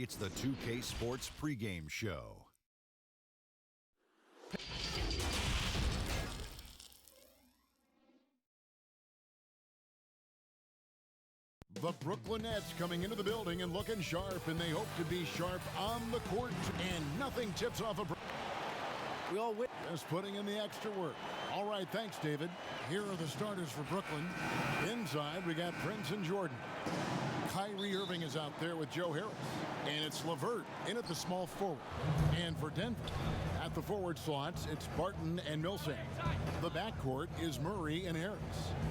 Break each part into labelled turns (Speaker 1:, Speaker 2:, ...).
Speaker 1: It's the 2K Sports pregame show.
Speaker 2: The Brooklyn Nets coming into the building and looking sharp, and they hope to be sharp on the court, and nothing tips off a... We all win. Just putting in the extra work. All right, thanks, David. Here are the starters for Brooklyn. Inside, we got Prince and Jordan. Kyrie Irving is out there with Joe Harris. And it's LeVert in at the small forward. And for Denver, at the forward slots, it's Barton and Millsap. The backcourt is Murray and Harris.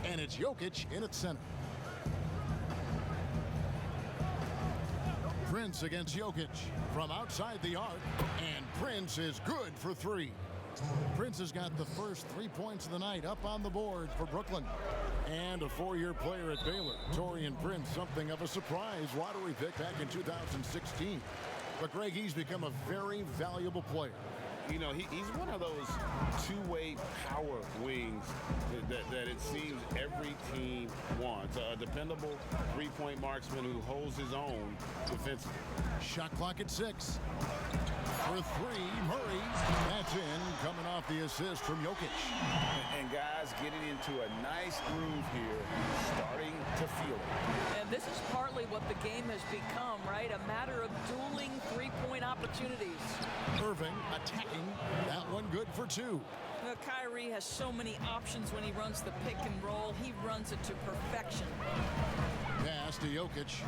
Speaker 2: And it's Jokic in at center. Prince against Jokic from outside the arc, and Prince is good for three. Prince has got the first 3 points of the night up on the board for Brooklyn. And a four-year player at Baylor, Taurean Prince, something of a surprise lottery pick back in 2016. But Greg, he's become a very valuable player.
Speaker 3: You know, he's one of those two-way power wings that it seems every team wants. A dependable three-point marksman who holds his own defensively.
Speaker 2: Shot clock at 6. For three, Murray. That's in, coming off the assist from Jokic.
Speaker 3: And guys getting into a nice groove here, starting to feel it.
Speaker 4: And this is partly what the game has become, right? A matter of dueling three-point opportunities.
Speaker 2: Irving attacking. That one good for two.
Speaker 4: Well, Kyrie has so many options when he runs the pick and roll. He runs it to perfection.
Speaker 2: Pass to Jokic.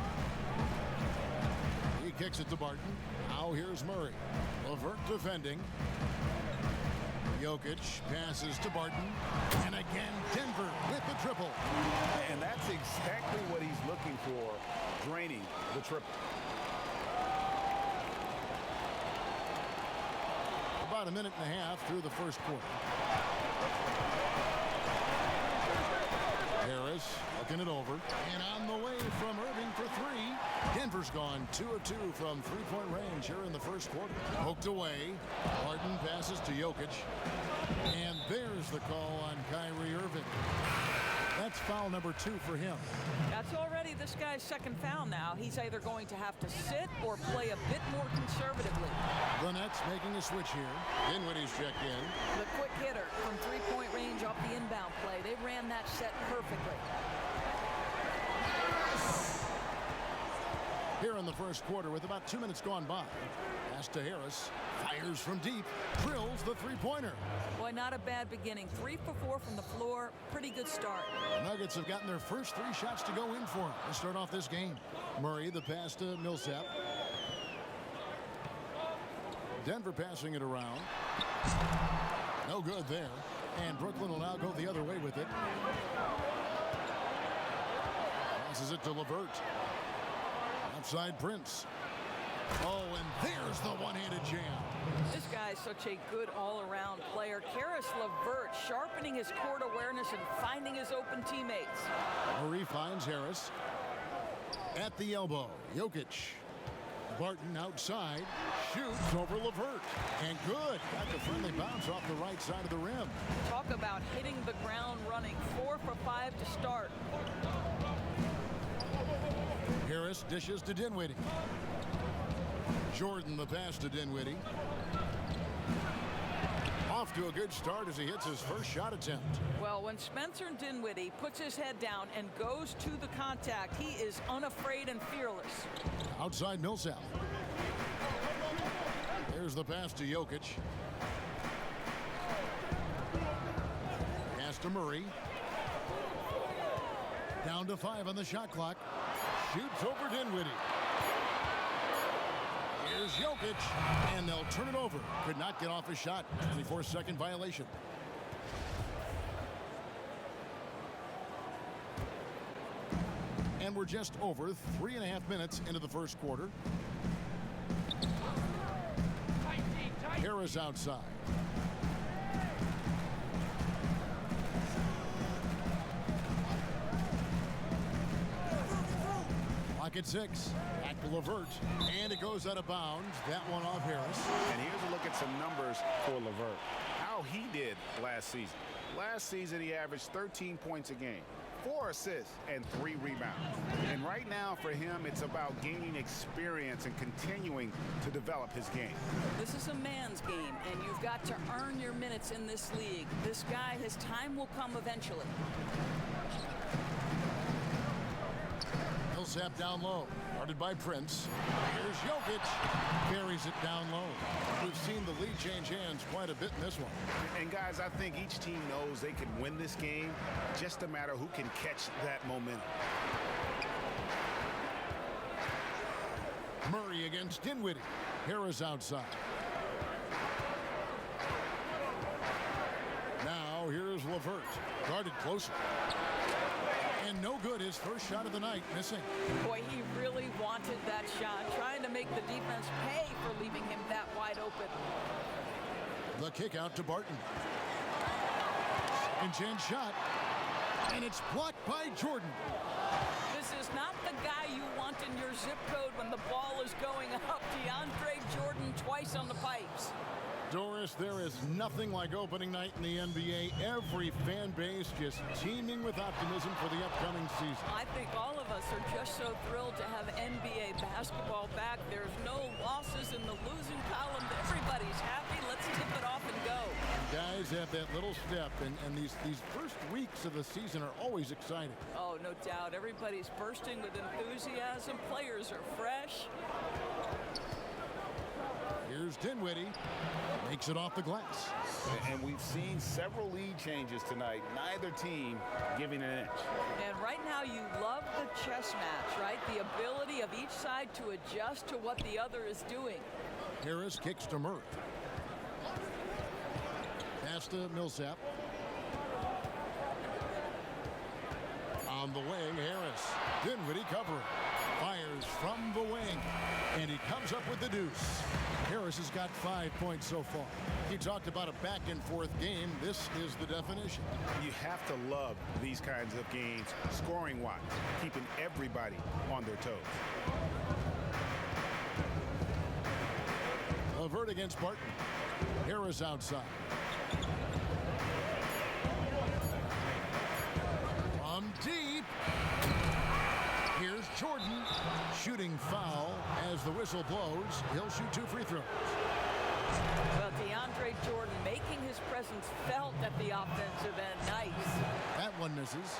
Speaker 2: He kicks it to Barton. Now here's Murray. LeVert defending. Jokic passes to Barton. And again, Denver with the triple.
Speaker 3: And that's exactly what he's looking for, draining the triple.
Speaker 2: About a minute and a half through the first quarter. Harris looking it over. And on the way from Irving for three. Denver's gone 2 of 2 from three-point range here in the first quarter. Poked away. Barton passes to Jokic. And there's the call on Kyrie Irving. That's foul number 2 for him.
Speaker 4: That's already this guy's second foul now. He's either going to have to sit or play a bit more conservatively.
Speaker 2: The Nets making a switch here. Dinwiddie's checked in.
Speaker 4: The quick hitter from three-point range off the inbound play. They ran that set perfectly.
Speaker 2: Here in the first quarter with about 2 minutes gone by. Pass to Harris. Fires from deep. Drills the three-pointer.
Speaker 4: Boy, not a bad beginning. 3 for 4 from the floor. Pretty good start.
Speaker 2: The Nuggets have gotten their first 3 shots to go in for him to start off this game. Murray, the pass to Millsap. Denver passing it around. No good there. And Brooklyn will now go the other way with it. Passes it to LeVert. Outside Prince. Oh, and there's the one-handed jam.
Speaker 4: This guy's such a good all-around player. Karis LeVert sharpening his court awareness and finding his open teammates.
Speaker 2: Murray finds Harris. At the elbow, Jokic. Barton outside. Shoots over LeVert. And good. Got the friendly bounce off the right side of the rim.
Speaker 4: Talk about hitting the ground running. 4 for 5 to start.
Speaker 2: Harris dishes to Dinwiddie. Jordan the pass to Dinwiddie. Off to a good start as he hits his first shot attempt.
Speaker 4: Well, when Spencer Dinwiddie puts his head down and goes to the contact, he is unafraid and fearless.
Speaker 2: Outside Millsap. There's the pass to Jokic. Pass to Murray. Down to 5 on the shot clock. Shoots over Dinwiddie. Here's Jokic, and they'll turn it over. Could not get off his shot. 24-second violation. And we're just over 3.5 minutes into the first quarter. Harris outside. Clock at 6. Back to LeVert. And it goes out of bounds. That one off Harris.
Speaker 3: And here's a look at some numbers for LeVert. How he did last season. Last season, he averaged 13 points a game. 4 assists, and 3 rebounds. And right now for him, it's about gaining experience and continuing to develop his game.
Speaker 4: This is a man's game, and you've got to earn your minutes in this league. This guy, his time will come eventually.
Speaker 2: Millsap down low, guarded by Prince. Here's Jokic, carries it down low. We've seen the lead change hands quite a bit in this one.
Speaker 3: And guys, I think each team knows they can win this game, just a matter who can catch that momentum.
Speaker 2: Murray against Dinwiddie. Harris outside. Now here's LeVert, guarded closer. And no good, his first shot of the night, missing.
Speaker 4: Boy, he really wanted that shot, trying to make the defense pay for leaving him that wide open.
Speaker 2: The kick out to Barton. Second chance shot. And it's blocked by Jordan.
Speaker 4: This is not the guy you want in your zip code when the ball is going up. DeAndre Jordan twice on the pipes.
Speaker 2: Doris, there is nothing like opening night in the NBA. Every fan base just teeming with optimism for the upcoming season.
Speaker 4: I think all of us are just so thrilled to have NBA basketball back. There's no losses in the losing column. Everybody's happy. Let's tip it off and go.
Speaker 2: Guys have that little step, and these first weeks of the season are always exciting.
Speaker 4: Oh, no doubt. Everybody's bursting with enthusiasm. Players are fresh.
Speaker 2: Here's Dinwiddie. Makes it off the glass.
Speaker 3: And we've seen several lead changes tonight. Neither team giving an inch.
Speaker 4: And right now you love the chess match, right? The ability of each side to adjust to what the other is doing.
Speaker 2: Harris kicks to Murray. Pass to Millsap. On the wing, Harris. Dinwiddie covering. Fires from the wing. And he comes up with the deuce. Harris has got 5 points so far. He talked about a back-and-forth game. This is the definition.
Speaker 3: You have to love these kinds of games, scoring-wise, keeping everybody on their toes.
Speaker 2: LeVert against Barton. Harris outside. From deep. Here's Jordan. Shooting foul as the whistle blows. He'll shoot 2 free throws.
Speaker 4: Well, DeAndre Jordan making his presence felt at the offensive end. Nice.
Speaker 2: That one misses.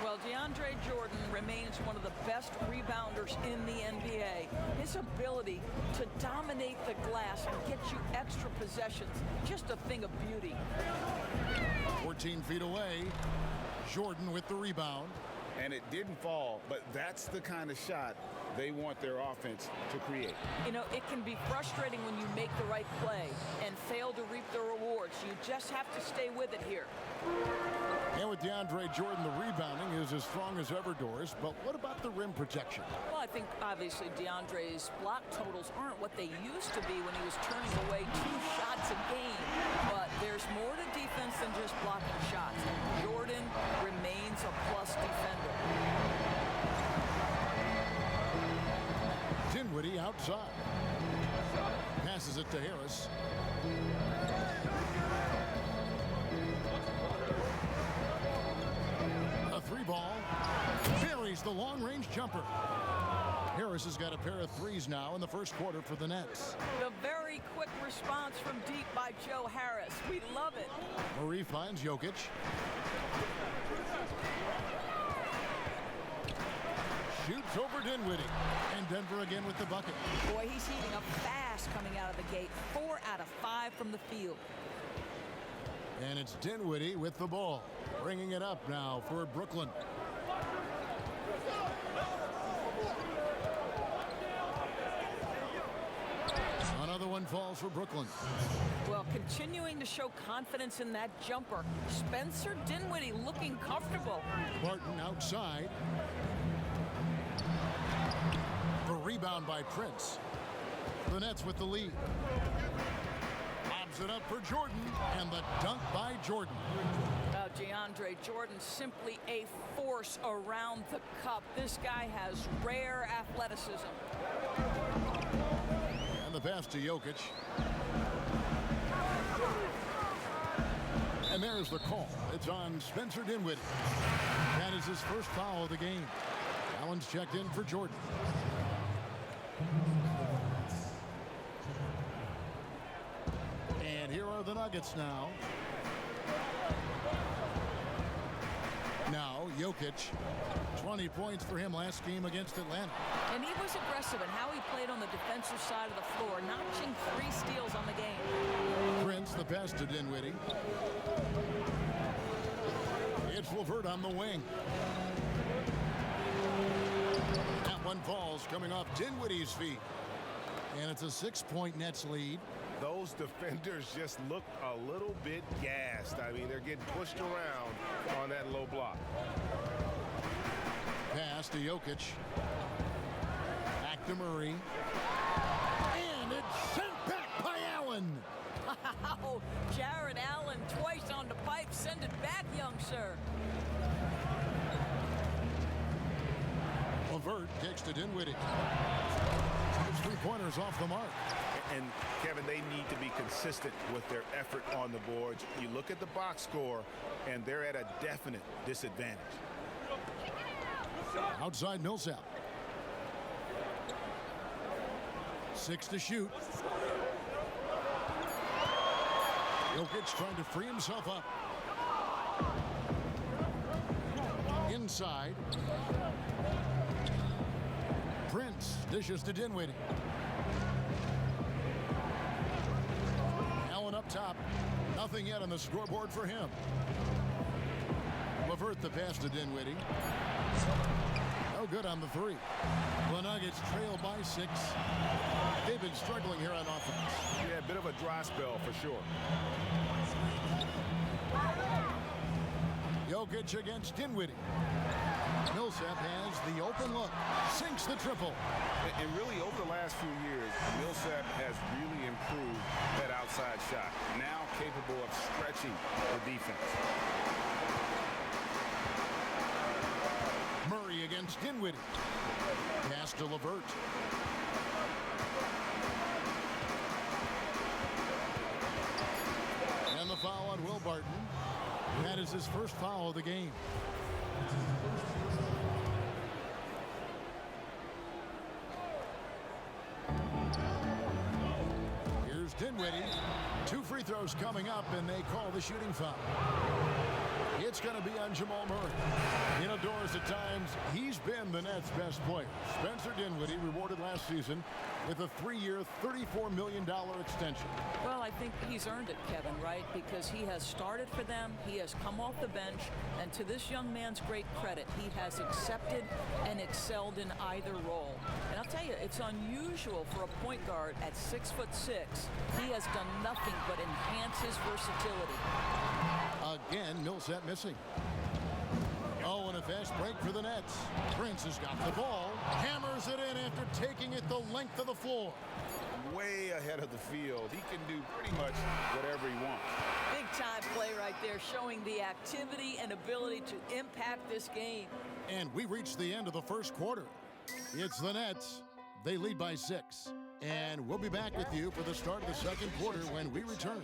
Speaker 4: Well, DeAndre Jordan remains one of the best rebounders in the NBA. His ability to dominate the glass and get you extra possessions, just a thing of beauty.
Speaker 2: 14 feet away. Jordan with the rebound.
Speaker 3: And it didn't fall, but that's the kind of shot they want their offense to create.
Speaker 4: You know, it can be frustrating when you make the right play and fail to reap the rewards. You just have to stay with it here.
Speaker 2: And with DeAndre Jordan, the rebounding is as strong as ever, Doris. But what about the rim protection?
Speaker 4: Well, I think obviously DeAndre's block totals aren't what they used to be when he was turning away 2 shots a game. But there's more to defense than just blocking shots. Jordan remains a plus defender.
Speaker 2: Dinwiddie outside. Passes it to Harris. A 3-ball. Buries the long-range jumper. Harris has got a pair of threes now in the first quarter for the Nets.
Speaker 4: The very quick response from deep by Joe Harris. We love it.
Speaker 2: Murray finds Jokic. Shoots over Dinwiddie. And Denver again with the bucket.
Speaker 4: Boy, he's heating up fast coming out of the gate. 4 out of 5 from the field.
Speaker 2: And it's Dinwiddie with the ball. Bringing it up now for Brooklyn. Another one falls for Brooklyn.
Speaker 4: Well, continuing to show confidence in that jumper. Spencer Dinwiddie looking comfortable.
Speaker 2: Barton outside. The rebound by Prince. The Nets with the lead. Lobs it up for Jordan, and the dunk by Jordan.
Speaker 4: DeAndre Jordan simply a force around the cup. This guy has rare athleticism.
Speaker 2: And the pass to Jokic. And there's the call. It's on Spencer Dinwiddie. That is his first foul of the game. Allen's checked in for Jordan. And here are the Nuggets now. Now, Jokic, 20 points for him last game against Atlanta.
Speaker 4: And he was aggressive in how he played on the defensive side of the floor, notching 3 steals on the game.
Speaker 2: Prince, the pass to Dinwiddie. It's LeVert on the wing. That one falls coming off Dinwiddie's feet. And it's a 6-point Nets lead.
Speaker 5: Those defenders just look a little bit gassed. I mean, they're getting pushed around on that low block.
Speaker 2: Pass to Jokic. Back to Murray. And it's sent back by Allen.
Speaker 4: Wow, Jared Allen twice on the pipe. Send it back, young sir.
Speaker 2: LeVert kicks to Dinwiddie. Those 3-pointers off the mark.
Speaker 5: And, Kevin, they need to be consistent with their effort on the boards. You look at the box score, and they're at a definite disadvantage.
Speaker 2: Outside Millsap. 6 to shoot. Jokic trying to free himself up. Inside. Prince dishes to Dinwiddie. Allen up top. Nothing yet on the scoreboard for him. LeVert the pass to Dinwiddie. No good on the 3. The Nuggets trail by 6. They've been struggling here on offense.
Speaker 5: Yeah, a bit of a dry spell for sure.
Speaker 2: Jokic against Dinwiddie. Millsap has the open look. Sinks the triple.
Speaker 5: And really, over the last few years, Millsap has really improved that outside shot. Now capable of stretching the defense.
Speaker 2: Murray against Dinwiddie. Pass to LeVert. And the foul on Will Barton. That is his first foul of the game. Here's Dinwiddie. 2 free throws coming up, and they call the shooting foul. It's going to be on Jamal Murray. Indoors at times, he's been the Nets' best player. Spencer Dinwiddie rewarded last season with a 3-year, $34 million extension.
Speaker 4: Well, I think he's earned it, Kevin, right? Because he has started for them, he has come off the bench, and to this young man's great credit, he has accepted and excelled in either role. And I'll tell you, it's unusual for a point guard at 6'6". He has done nothing but enhance his versatility.
Speaker 2: Again, Millsap missing. Oh, and a fast break for the Nets. Prince has got the ball. Hammers it in after taking it the length of the floor.
Speaker 3: Way ahead of the field. He can do pretty much whatever he wants.
Speaker 4: Big time play right there, showing the activity and ability to impact this game.
Speaker 2: And we reached the end of the first quarter. It's the Nets. They lead by 6. And we'll be back with you for the start of the second quarter when we return.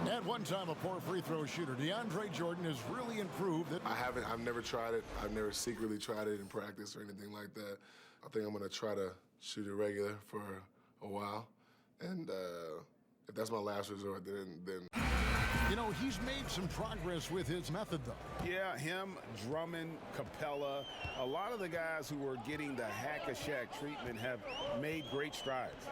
Speaker 2: At one time, a poor free throw shooter, DeAndre Jordan has really improved.
Speaker 6: I've never tried it. I've never secretly tried it in practice or anything like that. I think I'm going to try to shoot it regular for a while. And if that's my last resort, then.
Speaker 2: You know, he's made some progress with his method, though.
Speaker 3: Yeah, him, Drummond, Capella, a lot of the guys who were getting the hack-a-shack treatment have made great strides.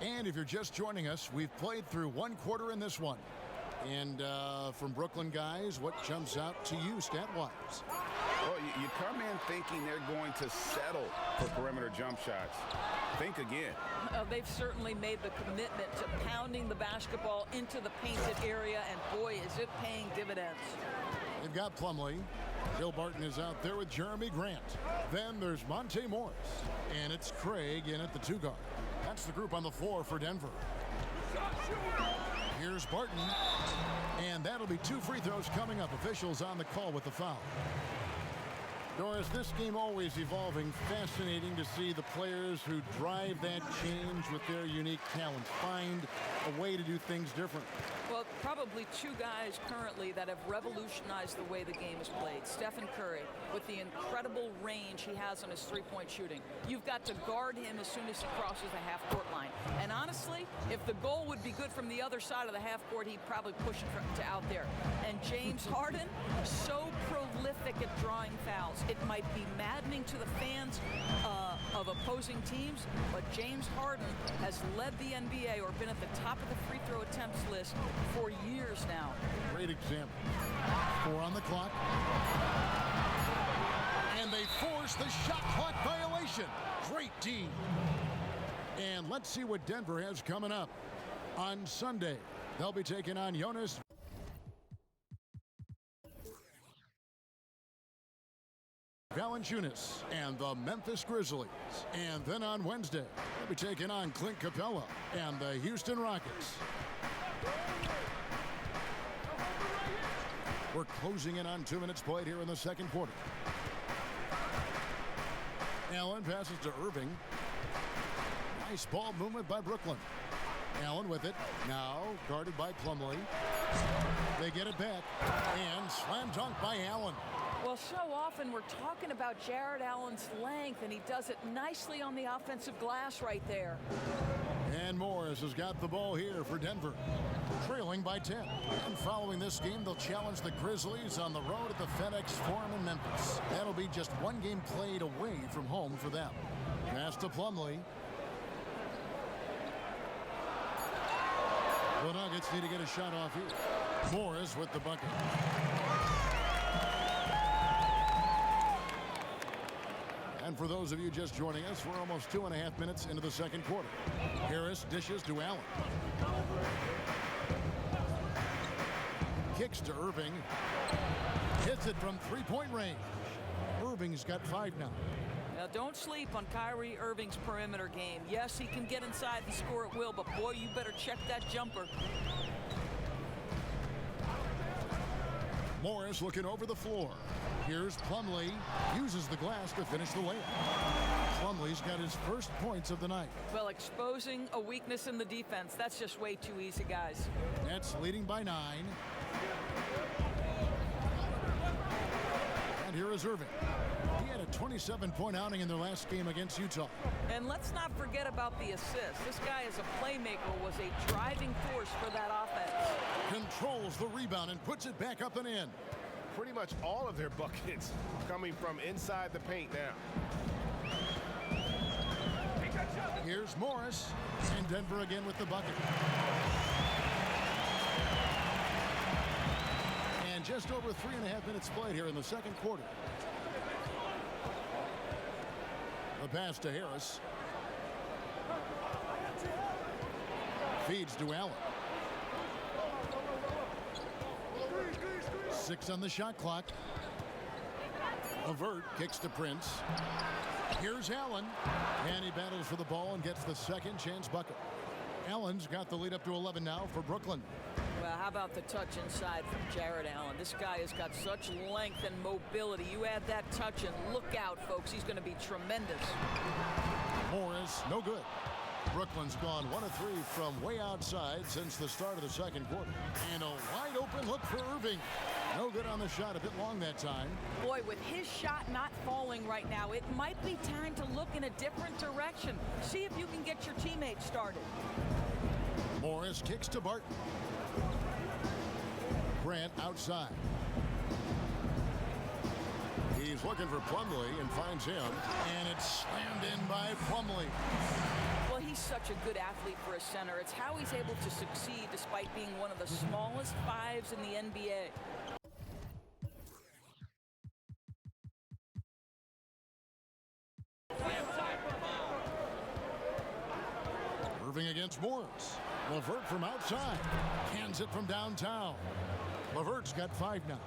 Speaker 2: And if you're just joining us, we've played through one quarter in this one. And from Brooklyn guys, what jumps out to you stat-wise?
Speaker 3: Well, you come in thinking they're going to settle for perimeter jump shots. Think again.
Speaker 4: They've certainly made the commitment to pounding the basketball into the painted area, and boy, is it paying dividends.
Speaker 2: They've got Plumlee. Bill Barton is out there with Jeremy Grant. Then there's Monte Morris. And it's Craig in at the 2 guard. That's the group on the floor for Denver. Here's Barton. And that'll be 2 free throws coming up. Officials on the call with the foul. Doris, this game always evolving. Fascinating to see the players who drive that change with their unique talent find a way to do things different.
Speaker 4: Well, probably two guys currently that have revolutionized the way the game is played. Stephen Curry, with the incredible range he has on his three-point shooting. You've got to guard him as soon as he crosses the half-court line. And honestly, if the goal would be good from the other side of the half-court, he'd probably push it to out there. And James Harden, so prolific at drawing fouls. It might be maddening to the fans of opposing teams, but James Harden has led the NBA or been at the top of the free throw attempts list for years now.
Speaker 2: Great example. 4 on the clock. And they force the shot clock violation. Great D. And let's see what Denver has coming up. On Sunday, they'll be taking on Jonas Valanciunas and the Memphis Grizzlies. And then on Wednesday, they'll be taking on Clint Capella and the Houston Rockets. We're closing in on 2 minutes played here in the second quarter. Allen passes to Irving. Nice ball movement by Brooklyn. Allen with it. Now guarded by Plumlee. They get it back. And slam dunk by Allen.
Speaker 4: Well, so often we're talking about Jared Allen's length, and he does it nicely on the offensive glass right there.
Speaker 2: And Morris has got the ball here for Denver, trailing by 10. And following this game, they'll challenge the Grizzlies on the road at the FedEx Forum in Memphis. That'll be just one game played away from home for them. Pass to Plumlee. The Nuggets need to get a shot off here. Morris with the bucket. And for those of you just joining us, we're almost 2.5 minutes into the second quarter. Harris dishes to Allen. Kicks to Irving. Hits it from three-point range. Irving's got 5 now.
Speaker 4: Now, don't sleep on Kyrie Irving's perimeter game. Yes, he can get inside and score at will, but boy, you better check that jumper.
Speaker 2: Morris looking over the floor. Here's Plumlee. Uses the glass to finish the layup. Plumlee's got his first points of the night.
Speaker 4: Well, exposing a weakness in the defense, that's just way too easy, guys.
Speaker 2: Nets leading by 9. And here is Irving. He had a 27-point outing in their last game against Utah.
Speaker 4: And let's not forget about the assist. This guy as a playmaker was a driving force for that offense.
Speaker 2: Controls the rebound and puts it back up and in.
Speaker 5: Pretty much all of their buckets coming from inside the paint now.
Speaker 2: Here's Morris, and Denver again with the bucket. And just over 3.5 minutes played here in the second quarter. The pass to Harris. Feeds to Allen. 6 on the shot clock. Levert kicks to Prince. Here's Allen. And he battles for the ball and gets the second chance bucket. Allen's got the lead up to 11 now for Brooklyn.
Speaker 4: Well, how about the touch inside from Jared Allen? This guy has got such length and mobility. You add that touch and look out, folks. He's going to be tremendous.
Speaker 2: Morris, no good. Brooklyn's gone 1 of 3 from way outside since the start of the second quarter. And a wide open look for Irving. No good on the shot, a bit long that time.
Speaker 4: Boy, with his shot not falling right now, it might be time to look in a different direction. See if you can get your teammates started.
Speaker 2: Morris kicks to Barton. Grant outside. He's looking for Plumlee and finds him. And it's slammed in by Plumlee.
Speaker 4: Well, he's such a good athlete for a center. It's how he's able to succeed despite being one of the smallest 5s in the NBA.
Speaker 2: Irving against Morris. Levert from outside. Hands it from downtown. Levert's got 5 now.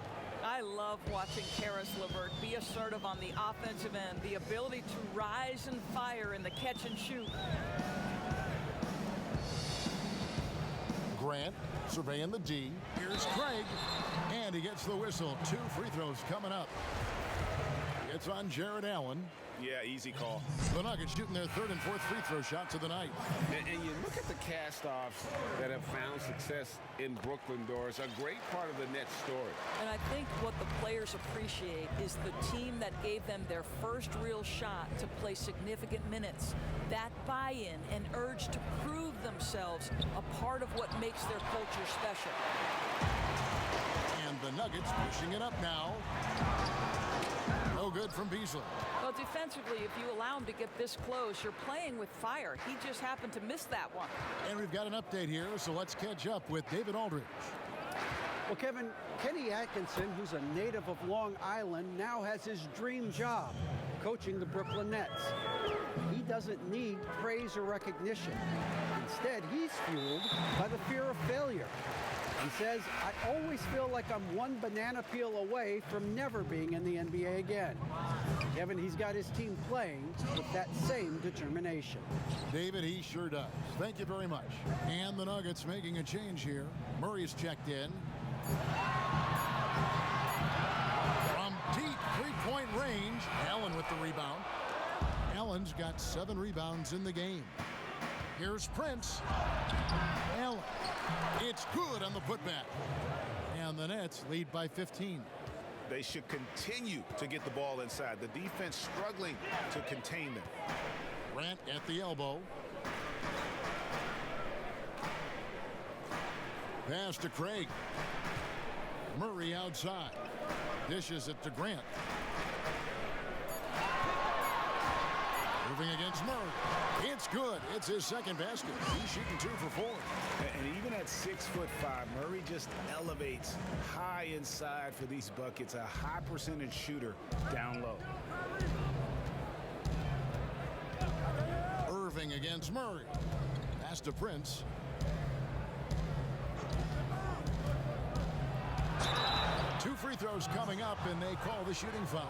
Speaker 4: I love watching Karis LeVert be assertive on the offensive end. The ability to rise and fire in the catch and shoot.
Speaker 2: Grant surveying the D. Here's Craig. And he gets the whistle. 2 free throws coming up. Gets It's on Jared Allen.
Speaker 5: Yeah, easy call.
Speaker 2: The Nuggets shooting their third and fourth free throw shots of the night.
Speaker 5: And you look at the cast-offs that have found success in Brooklyn, Doris, a great part of the Nets story.
Speaker 4: And I think what the players appreciate is the team that gave them their first real shot to play significant minutes. That buy-in and urge to prove themselves a part of what makes their culture special.
Speaker 2: And the Nuggets pushing it up now. No good from Beasley.
Speaker 4: Well, defensively, if you allow him to get this close, you're playing with fire. He just happened to miss that one.
Speaker 2: And we've got an update here, so let's catch up with David Aldridge.
Speaker 7: Well, Kevin, Kenny Atkinson, who's a native of Long Island, now has his dream job, coaching the Brooklyn Nets. He doesn't need praise or recognition. Instead, he's fueled by the fear of failure. He says, I always feel like I'm one banana peel away from never being in the NBA again. Kevin, he's got his team playing with that same determination.
Speaker 2: David, he sure does. Thank you very much. And the Nuggets making a change here. Murray's checked in. From deep three-point range, Allen with the rebound. Allen's got 7 rebounds in the game. Here's Prince. Allen. It's good on the putback. And the Nets lead by 15.
Speaker 5: They should continue to get the ball inside. The defense struggling to contain them.
Speaker 2: Grant at the elbow. Pass to Craig. Murray outside. Dishes it to Grant. Moving against Murray. It's good. It's his second basket. He's shooting 2 for 4.
Speaker 5: And even at 6'5", Murray just elevates high inside for these buckets. A high percentage shooter down low.
Speaker 2: Irving against Murray. Pass to Prince. Two free throws coming up, and they call the shooting foul.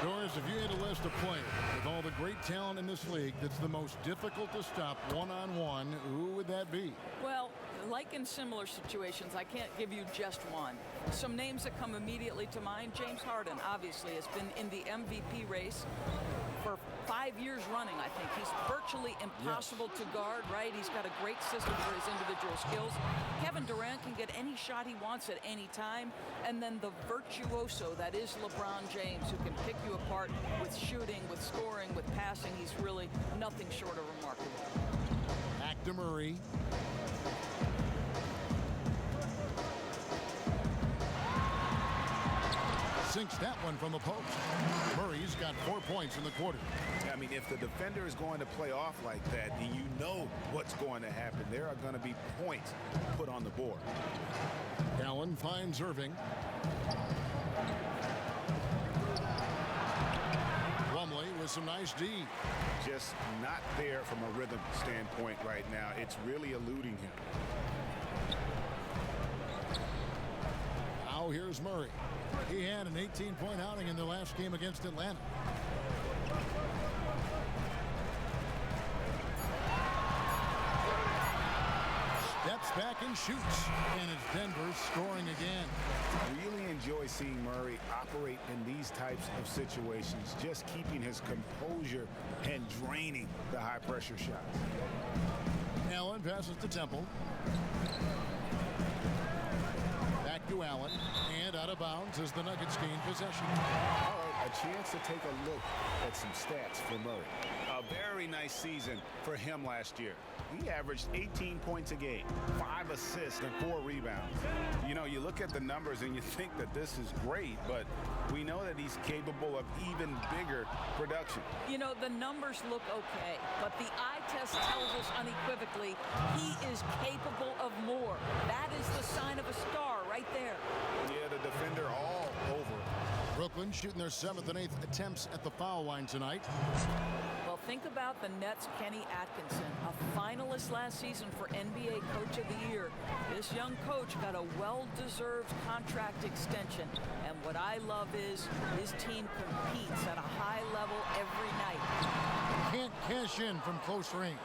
Speaker 2: Doris, if you had a list of players with all the great talent in this league that's the most difficult to stop one-on-one, who would that be?
Speaker 4: Well, like in similar situations, I can't give you just one. Some names that come immediately to mind, James Harden, obviously, has been in the MVP race for 5 years running, I think. He's virtually impossible to guard, right? He's got a great system for his individual skills. Kevin Durant can get any shot he wants at any time. And then the virtuoso that is LeBron James, who can pick you apart with shooting, with scoring, with passing. He's really nothing short of remarkable.
Speaker 2: Back to Murray. Sinks that one from the post. Murray's got 4 points in the quarter.
Speaker 5: I mean, if the defender is going to play off like that, then you know what's going to happen. There are going to be points put on the board.
Speaker 2: Allen finds Irving. Plumlee with some nice D.
Speaker 5: Just not there from a rhythm standpoint right now. It's really eluding him.
Speaker 2: Now here's Murray. He had an 18-point outing in the last game against Atlanta. Steps back and shoots. And it's Denver scoring again.
Speaker 5: Really enjoy seeing Murray operate in these types of situations, just keeping his composure and draining the high-pressure shots.
Speaker 2: Allen passes to Temple. Back to Allen. And out of bounds as the Nuggets gain possession.
Speaker 5: All right, a chance to take a look at some stats for Murray. A very nice season for him last year. He averaged 18 points a game, 5 assists, and 4 rebounds. You know, you look at the numbers and you think that this is great, but we know that he's capable of even bigger production.
Speaker 4: You know, the numbers look okay, but the eye test tells us unequivocally he is capable of more. That is the sign of a star right there.
Speaker 5: Yeah, the defender all over.
Speaker 2: Brooklyn shooting their 7th and 8th attempts at the foul line tonight.
Speaker 4: Well, think about the Nets' Kenny Atkinson, a finalist last season for NBA Coach of the Year. This young coach got a well-deserved contract extension, and what I love is his team competes at a high level every night.
Speaker 2: Can't cash in from close range.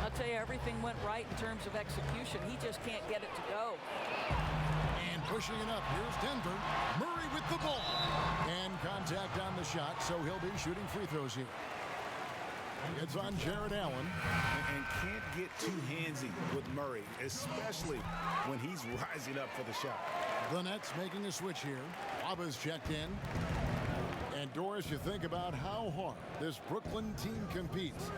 Speaker 4: I'll tell you, everything went right in terms of execution. He just can't get it to go.
Speaker 2: And pushing it up, here's Denver. Murray with the ball. And contact on the shot, so he'll be shooting free throws here. It's on Jared Allen.
Speaker 5: And can't get too handsy with Murray, especially when he's rising up for the shot.
Speaker 2: The Nets making a switch here. Waba's checked in. And Doris, you think about how hard this Brooklyn team competes.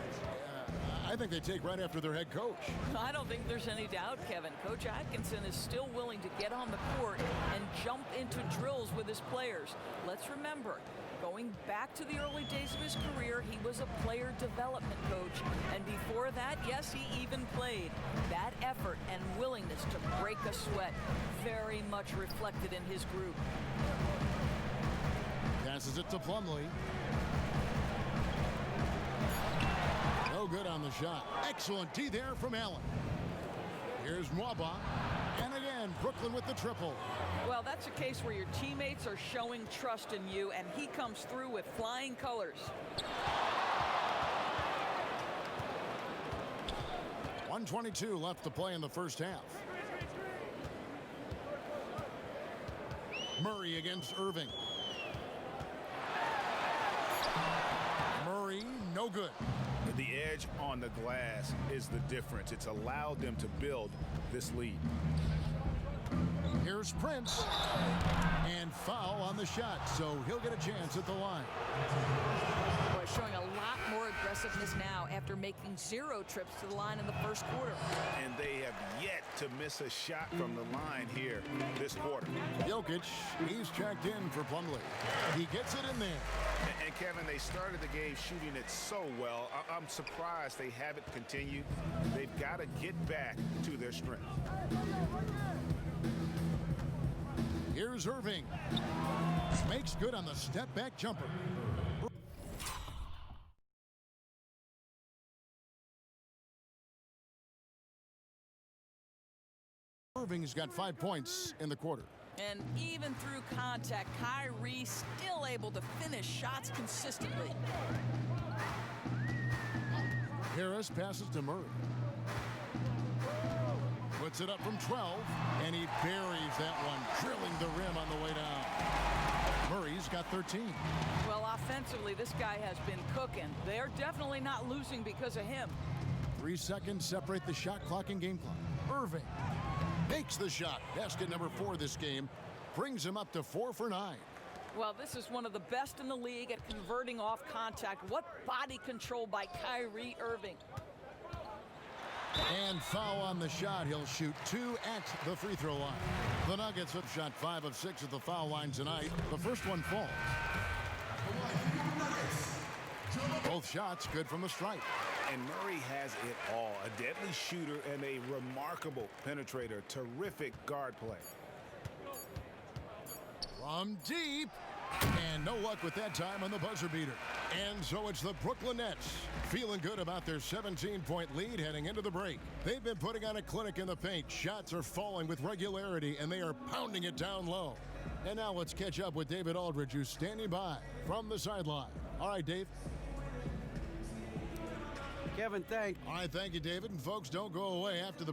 Speaker 2: I think they take right after their head coach.
Speaker 4: I don't think there's any doubt, Kevin. Coach Atkinson is still willing to get on the court and jump into drills with his players. Let's remember, going back to the early days of his career, he was a player development coach. And before that, yes, he even played. That effort and willingness to break a sweat very much reflected in his group.
Speaker 2: Passes it to Plumlee. No good on the shot. Excellent D there from Allen. Here's Mwaba. And again, Brooklyn with the triple.
Speaker 4: Well, that's a case where your teammates are showing trust in you, and he comes through with flying colors.
Speaker 2: 1:22 left to play in the first half. Murray against Irving. Murray, no good.
Speaker 5: The edge on the glass is the difference. It's allowed them to build this lead.
Speaker 2: Here's Prince. And foul on the shot, so he'll get a chance at the line.
Speaker 4: Boy, showing a lot more aggressiveness now after making 0 trips to the line in the first quarter.
Speaker 5: And they have yet to miss a shot from the line here this quarter.
Speaker 2: Jokic, he's checked in for Plumlee. He gets it in there.
Speaker 5: And Kevin, they started the game shooting it so well. I'm surprised they haven't continued. They've got to get back to their strength.
Speaker 2: Here's Irving. Makes good on the step-back jumper. Irving's got 5 points in the quarter.
Speaker 4: And even through contact, Kyrie still able to finish shots consistently.
Speaker 2: Harris passes to Murray. Puts it up from 12, and he buries that one, drilling the rim on the way down. Murray's got 13.
Speaker 4: Well, offensively, this guy has been cooking. They're definitely not losing because of him.
Speaker 2: 3 seconds separate the shot clock and game clock. Irving makes the shot. Basket number 4 this game. Brings him up to 4 for 9.
Speaker 4: Well, this is one of the best in the league at converting off contact. What body control by Kyrie Irving.
Speaker 2: And foul on the shot. He'll shoot 2 at the free throw line. The Nuggets have shot 5 of 6 at the foul line tonight. The first one falls. Both shots good from the stripe.
Speaker 5: And Murray has it all. A deadly shooter and a remarkable penetrator. Terrific guard play.
Speaker 2: From deep. And no luck with that time on the buzzer beater. And so it's the Brooklyn Nets feeling good about their 17-point lead heading into the break. They've been putting on a clinic in the paint. Shots are falling with regularity, and they are pounding it down low. And now let's catch up with David Aldridge, who's standing by from the sideline. All right, Dave.
Speaker 7: Kevin, thanks.
Speaker 2: All right, thank you, David. And folks, don't go away after the